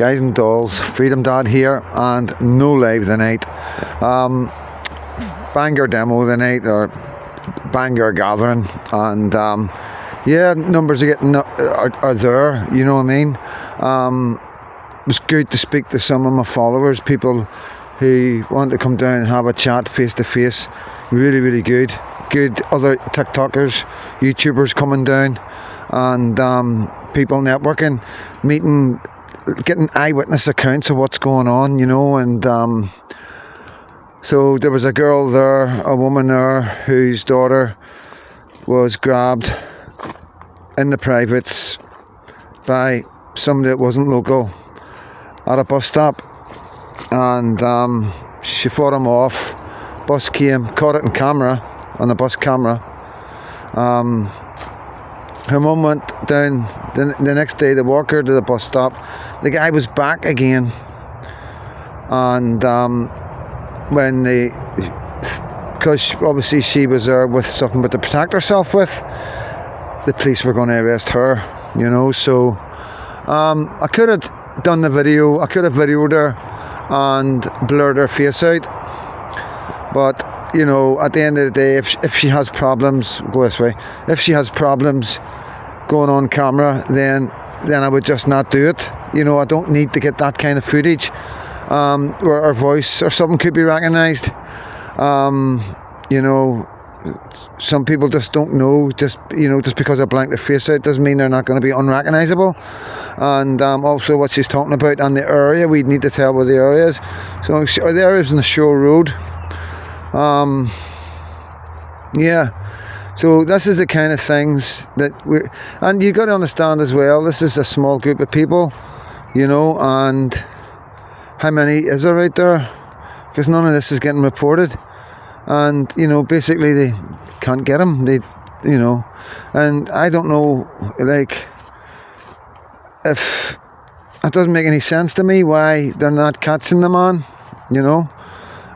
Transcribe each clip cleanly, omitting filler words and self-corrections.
Guys and dolls, Freedom Dad here, and no live tonight. Bangor demo tonight, or Bangor gathering, and yeah, numbers are there, you know what I mean. It was good to speak to some of my followers, people who want to come down and have a chat face to face. Really good other TikTokers, YouTubers coming down, and people networking, meeting, getting eyewitness accounts of what's going on, you know. And so there was a girl there, a woman there, whose daughter was grabbed in the privates by somebody that wasn't local at a bus stop, and she fought him off. Bus came, caught it on camera, on the bus camera. Her mum went down the next day to walk her to the bus stop. The guy was back again, and because obviously she was there with something but to protect herself with, the police were going to arrest her, you know. So I could have done the video, I could have videoed her and blurred her face out, but you know, at the end of the day, if she has problems, go this way, if she has problems going on camera, then I would just not do it. You know, I don't need to get that kind of footage where her voice or something could be recognised. You know, some people just don't know, just because I blank their face out doesn't mean they're not going to be unrecognisable. And also what she's talking about on the area, we need to tell where the area is. So the area is in the Shore Road. Yeah, so this is the kind of things that and you got to understand as well, this is a small group of people, you know. And how many is there out there? Because none of this is getting reported, and you know, basically they can't get them, they, you know. And I don't know, like, if it doesn't make any sense to me why they're not catching the man, you know.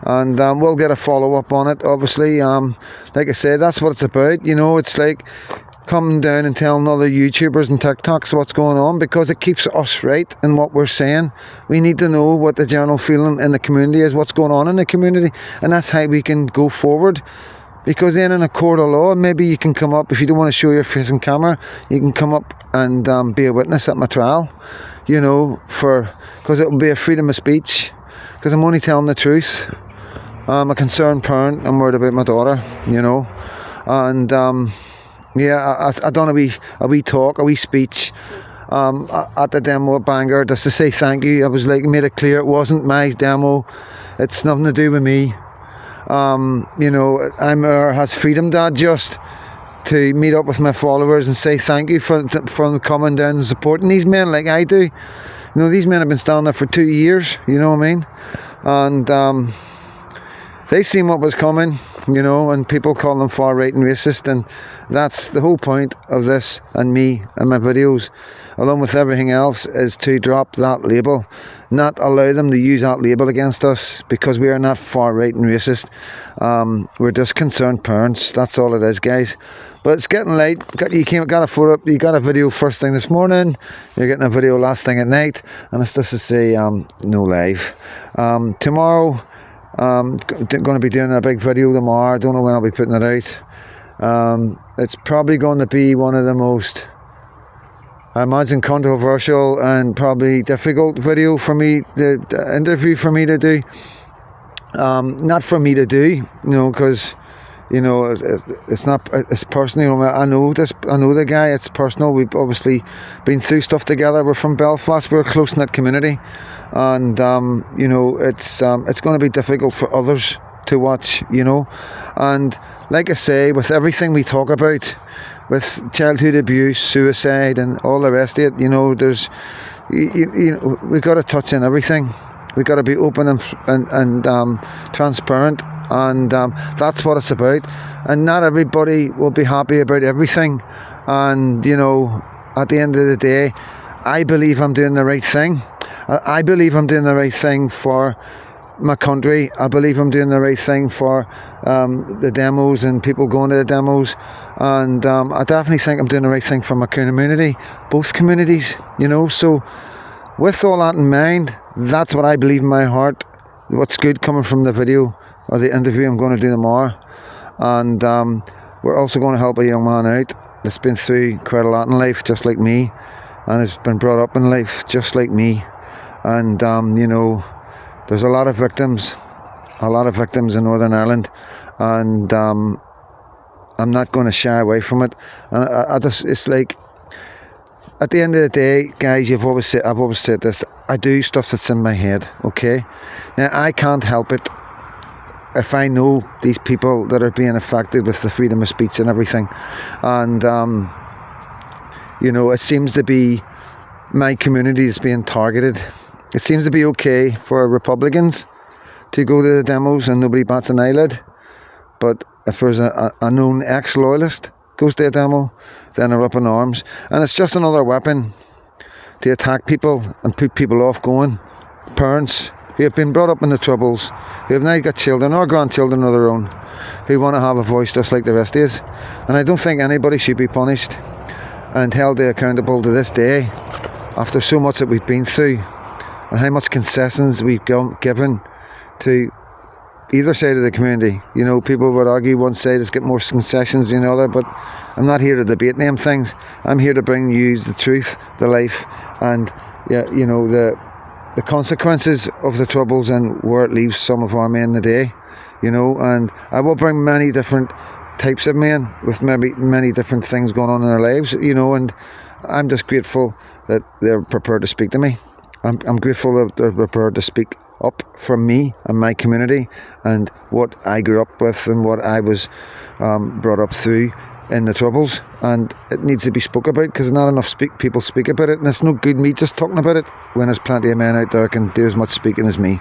And we'll get a follow-up on it, obviously. Like I said, that's what it's about, you know. It's like coming down and telling other YouTubers and TikToks what's going on, because it keeps us right in what we're saying. We need to know what the general feeling in the community is, what's going on in the community, and that's how we can go forward. Because then in a court of law, maybe you can come up, if you don't want to show your face on camera, you can come up and be a witness at my trial, you know, because it will be a freedom of speech, because I'm only telling the truth. I'm a concerned parent, I'm worried about my daughter, you know. And yeah, I done a wee talk, a wee speech at the demo at Bangor, just to say thank you. I was like, made it clear it wasn't my demo, it's nothing to do with me. You know, I'm has Freedom Dad just to meet up with my followers and say thank you for coming down and supporting these men like I do. You know, these men have been standing there for 2 years, you know what I mean? And they seen what was coming, you know, and people call them far right and racist, and that's the whole point of this and me and my videos, along with everything else, is to drop that label, not allow them to use that label against us, because we are not far right and racist. We're just concerned parents, that's all it is, guys. But it's getting late. You got a video first thing this morning, you're getting a video last thing at night, and it's just to say no live. Tomorrow, going to be doing a big video tomorrow. I don't know when I'll be putting it out. It's probably going to be one of the most, I imagine, controversial and probably difficult video for me, the interview for me to do. Not for me to do, you know, because, you know, it's not, it's personal. I know the guy, it's personal. We've obviously been through stuff together. We're from Belfast, we're a close-knit community, and you know, it's going to be difficult for others to watch, you know. And like I say, with everything we talk about, with childhood abuse, suicide, and all the rest of it, you know, there's, you know, we've got to touch on everything. We've got to be open and transparent, and that's what it's about. And not everybody will be happy about everything, and you know, at the end of the day, I believe I'm doing the right thing. I believe I'm doing the right thing for my country. I believe I'm doing the right thing for the demos and people going to the demos, and I definitely think I'm doing the right thing for my community, both communities, you know. So with all that in mind, that's what I believe in my heart. What's good coming from the video or the interview I'm going to do tomorrow. And we're also going to help a young man out that's been through quite a lot in life, just like me, and has been brought up in life just like me. And you know, there's a lot of victims in Northern Ireland, and I'm not going to shy away from it. And I just, it's like, at the end of the day, guys, I've always said this, I do stuff that's in my head, okay? Now, I can't help it if I know these people that are being affected with the freedom of speech and everything. And, you know, it seems to be my community is being targeted. It seems to be okay for Republicans to go to the demos and nobody bats an eyelid. But if there's a known ex-loyalist goes to a demo, then they're up in arms. And it's just another weapon to attack people and put people off going. Parents who have been brought up in the Troubles, who have now got children or grandchildren of their own, who want to have a voice just like the rest of us. And I don't think anybody should be punished and held accountable to this day after so much that we've been through and how much concessions we've given to either side of the community. You know, people would argue one side has got more concessions than the other, but I'm not here to debate them things. I'm here to bring you the truth, the life, and yeah, you know, the consequences of the Troubles and where it leaves some of our men today. You know, and I will bring many different types of men with maybe many different things going on in their lives. You know, and I'm just grateful that they're prepared to speak to me. I'm grateful that they're prepared to speak up for me and my community and what I grew up with and what I was brought up through in the Troubles. And it needs to be spoke about because not enough people speak about it, and it's no good me just talking about it when there's plenty of men out there can do as much speaking as me.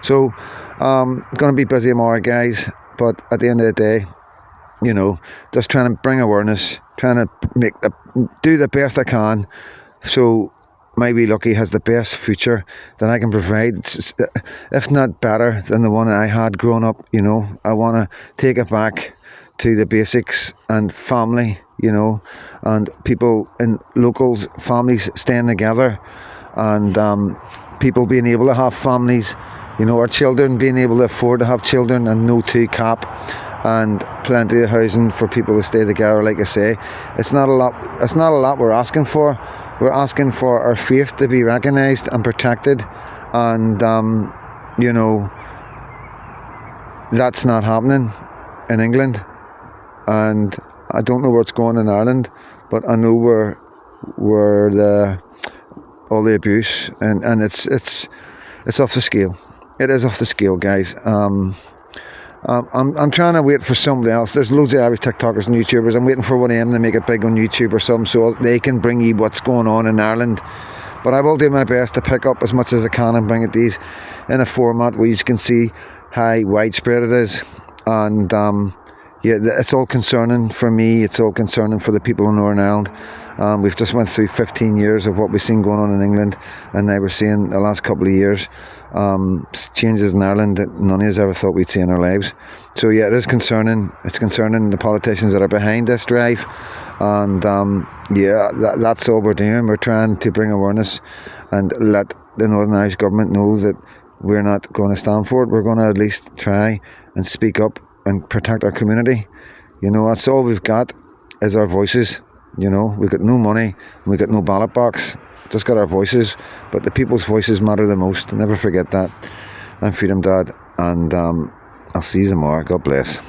So I'm going to be busy tomorrow, guys, but at the end of the day, you know, just trying to bring awareness, trying to do the best I can so my wee Lucky has the best future that I can provide, if not better than the one I had growing up. You know, I want to take it back to the basics and family, you know, and people in locals, families staying together, and people being able to have families, you know, our children being able to afford to have children and no two cap, and plenty of housing for people to stay together. Like I say, it's not a lot we're asking for. We're asking for our faith to be recognised and protected, and you know, that's not happening in England, and I don't know where it's going in Ireland, but I know where all the abuse and it's off the scale. It is off the scale, guys. I'm trying to wait for somebody else. There's loads of Irish TikTokers and YouTubers. I'm waiting for one of them to make it big on YouTube or something so they can bring you what's going on in Ireland. But I will do my best to pick up as much as I can and bring it these in a format where you can see how widespread it is. And yeah, it's all concerning for me. It's all concerning for the people in Northern Ireland. We've just went through 15 years of what we've seen going on in England, and now we're seeing the last couple of years changes in Ireland that none of us ever thought we'd see in our lives. So yeah, it is concerning. It's concerning the politicians that are behind this drive, and yeah, that's all we're doing. We're trying to bring awareness and let the Northern Irish government know that we're not going to stand for it. We're going to at least try and speak up and protect our community. You know, that's all we've got is our voices. You know, we've got no money, we've got no ballot box, just got our voices, but the people's voices matter the most. Never forget that. I'm Freedom Dad, and I'll see you tomorrow. God bless.